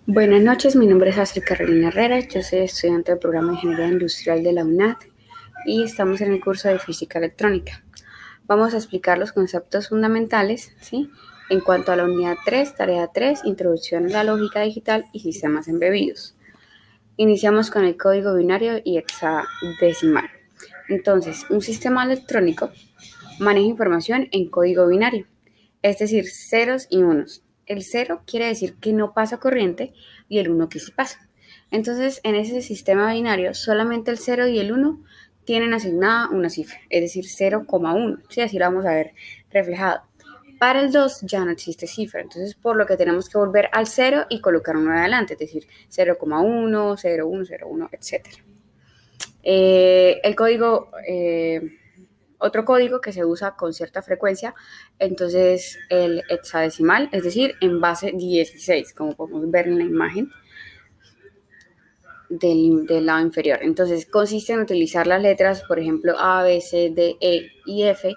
Buenas noches, mi nombre es Astrid Carolina Herrera, yo soy estudiante del programa de Ingeniería Industrial de la UNAD y estamos en el curso de Física Electrónica. Vamos a explicar los conceptos fundamentales, ¿sí? En cuanto a la unidad 3, tarea 3, Introducción a la lógica digital y sistemas embebidos. Iniciamos con el código binario y hexadecimal. Entonces, un sistema electrónico maneja información en código binario, es decir, ceros y unos. El 0 quiere decir que no pasa corriente y el 1 que sí pasa. Entonces, en ese sistema binario, solamente el 0 y el 1 tienen asignada una cifra, es decir, 0,1. Sí, así lo vamos a ver reflejado. Para el 2 ya no existe cifra, entonces por lo que tenemos que volver al 0 y colocar uno adelante, es decir, 0,1, 0,1, 0,1, etc. El código... otro código que se usa con cierta frecuencia, entonces el hexadecimal, es decir, en base 16, como podemos ver en la imagen del lado inferior. Entonces consiste en utilizar las letras, por ejemplo, A, B, C, D, E y F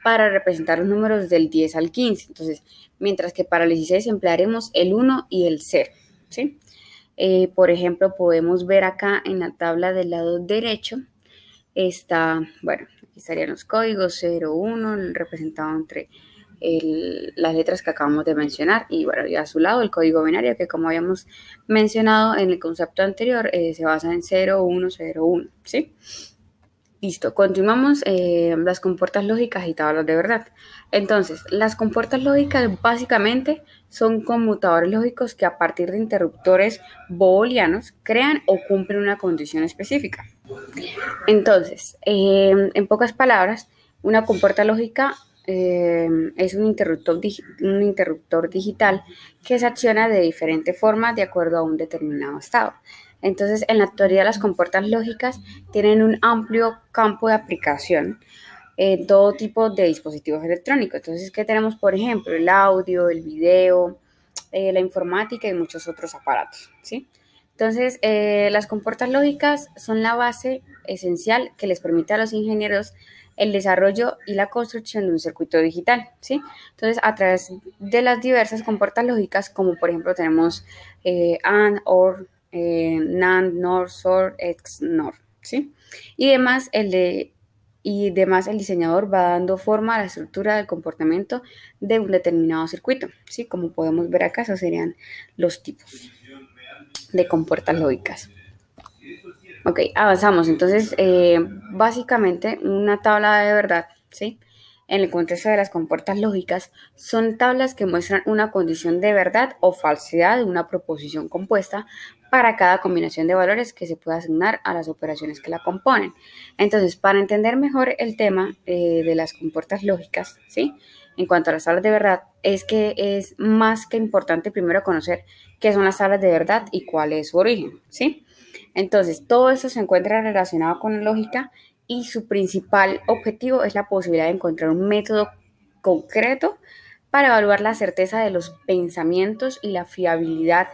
para representar los números del 10 al 15. Entonces, mientras que para el 16 emplearemos el 1 y el 0, ¿sí? Por ejemplo, podemos ver acá en la tabla del lado derecho, está, bueno, aquí estarían los códigos 0, 1, representado entre las letras que acabamos de mencionar, y bueno, y a su lado el código binario, que como habíamos mencionado en el concepto anterior, se basa en 0, 1, 0, 1, ¿sí? Listo, continuamos las compuertas lógicas y tablas de verdad. Entonces, las compuertas lógicas básicamente son conmutadores lógicos que a partir de interruptores booleanos crean o cumplen una condición específica. Entonces, en pocas palabras, una compuerta lógica es un interruptor digital que se acciona de diferente forma de acuerdo a un determinado estado. Entonces, en la actualidad las compuertas lógicas tienen un amplio campo de aplicación en todo tipo de dispositivos electrónicos. Entonces, ¿qué tenemos? Por ejemplo, el audio, el video, la informática y muchos otros aparatos, ¿sí? Entonces, las compuertas lógicas son la base esencial que les permite a los ingenieros el desarrollo y la construcción de un circuito digital, ¿sí? Entonces, a través de las diversas compuertas lógicas, como por ejemplo tenemos AND, OR, NAND, NOR, SOR, XNOR, ¿sí? Y demás, el diseñador va dando forma a la estructura del comportamiento de un determinado circuito, ¿sí? Como podemos ver acá, esos serían los tipos de compuertas lógicas. Ok, avanzamos. Entonces, básicamente, una tabla de verdad, ¿sí? En el contexto de las compuertas lógicas, son tablas que muestran una condición de verdad o falsedad de una proposición compuesta para cada combinación de valores que se puede asignar a las operaciones que la componen. Entonces, para entender mejor el tema de las compuertas lógicas, ¿sí? En cuanto a las tablas de verdad, es que es más que importante primero conocer qué son las tablas de verdad y cuál es su origen, ¿sí? Entonces, todo eso se encuentra relacionado con la lógica y su principal objetivo es la posibilidad de encontrar un método concreto para evaluar la certeza de los pensamientos y la fiabilidad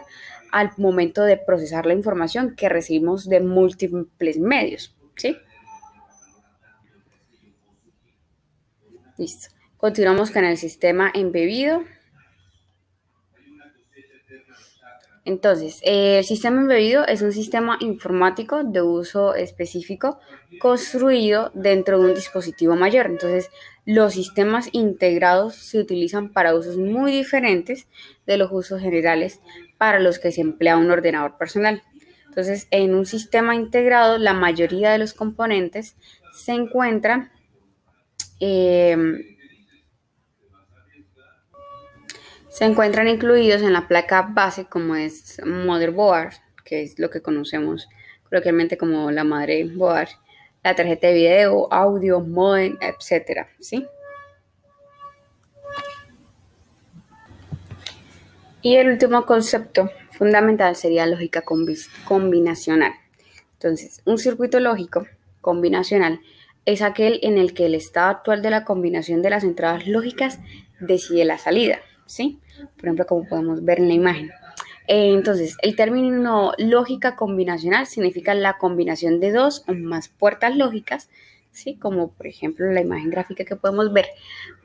al momento de procesar la información que recibimos de múltiples medios, ¿sí? Listo. Continuamos con el sistema embebido. Entonces, el sistema embebido es un sistema informático de uso específico construido dentro de un dispositivo mayor. Entonces, los sistemas integrados se utilizan para usos muy diferentes de los usos generales para los que se emplea un ordenador personal. Entonces, en un sistema integrado, la mayoría de los componentes se encuentran incluidos en la placa base, como es motherboard, que es lo que conocemos coloquialmente como la madre board, la tarjeta de video, audio, modem, etcétera, ¿sí? Y el último concepto fundamental sería lógica combinacional. Entonces, un circuito lógico combinacional es aquel en el que el estado actual de la combinación de las entradas lógicas decide la salida, ¿sí? Por ejemplo, como podemos ver en la imagen. Entonces, el término lógica combinacional significa la combinación de dos o más puertas lógicas ¿sí? Como por ejemplo la imagen gráfica que podemos ver,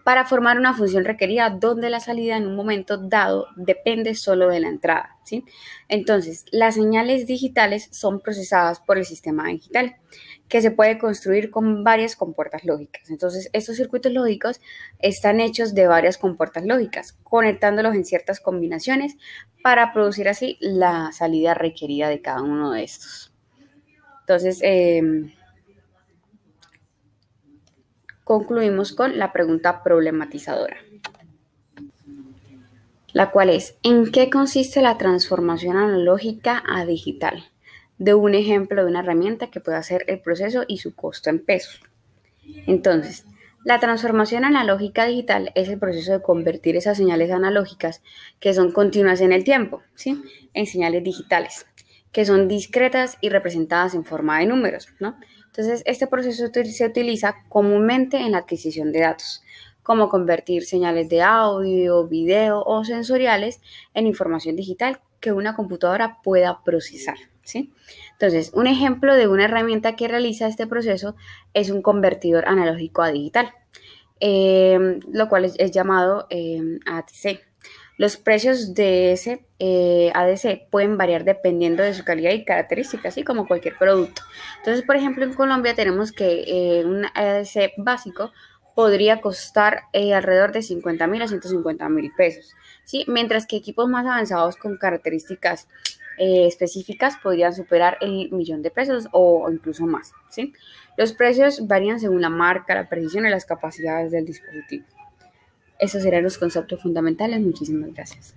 para formar una función requerida donde la salida en un momento dado depende solo de la entrada, ¿sí? Entonces, las señales digitales son procesadas por el sistema digital, que se puede construir con varias compuertas lógicas. Entonces, estos circuitos lógicos están hechos de varias compuertas lógicas, conectándolos en ciertas combinaciones para producir así la salida requerida de cada uno de estos. Entonces, concluimos con la pregunta problematizadora, la cual es: ¿en qué consiste la transformación analógica a digital? De un ejemplo de una herramienta que puede hacer el proceso y su costo en pesos. Entonces, la transformación analógica a digital es el proceso de convertir esas señales analógicas que son continuas en el tiempo, ¿sí? En señales digitales, que son discretas y representadas en forma de números, ¿no? Entonces, este proceso se utiliza comúnmente en la adquisición de datos, como convertir señales de audio, video o sensoriales en información digital que una computadora pueda procesar, ¿sí? Entonces, un ejemplo de una herramienta que realiza este proceso es un convertidor analógico a digital, lo cual es llamado ADC. Los precios de ese ADC pueden variar dependiendo de su calidad y características, así como cualquier producto. Entonces, por ejemplo, en Colombia tenemos que un ADC básico podría costar alrededor de 50.000 a 150.000 pesos, ¿sí? Mientras que equipos más avanzados con características específicas podrían superar el 1.000.000 de pesos o incluso más, ¿sí? Los precios varían según la marca, la precisión y las capacidades del dispositivo. Esos serán los conceptos fundamentales. Muchísimas gracias.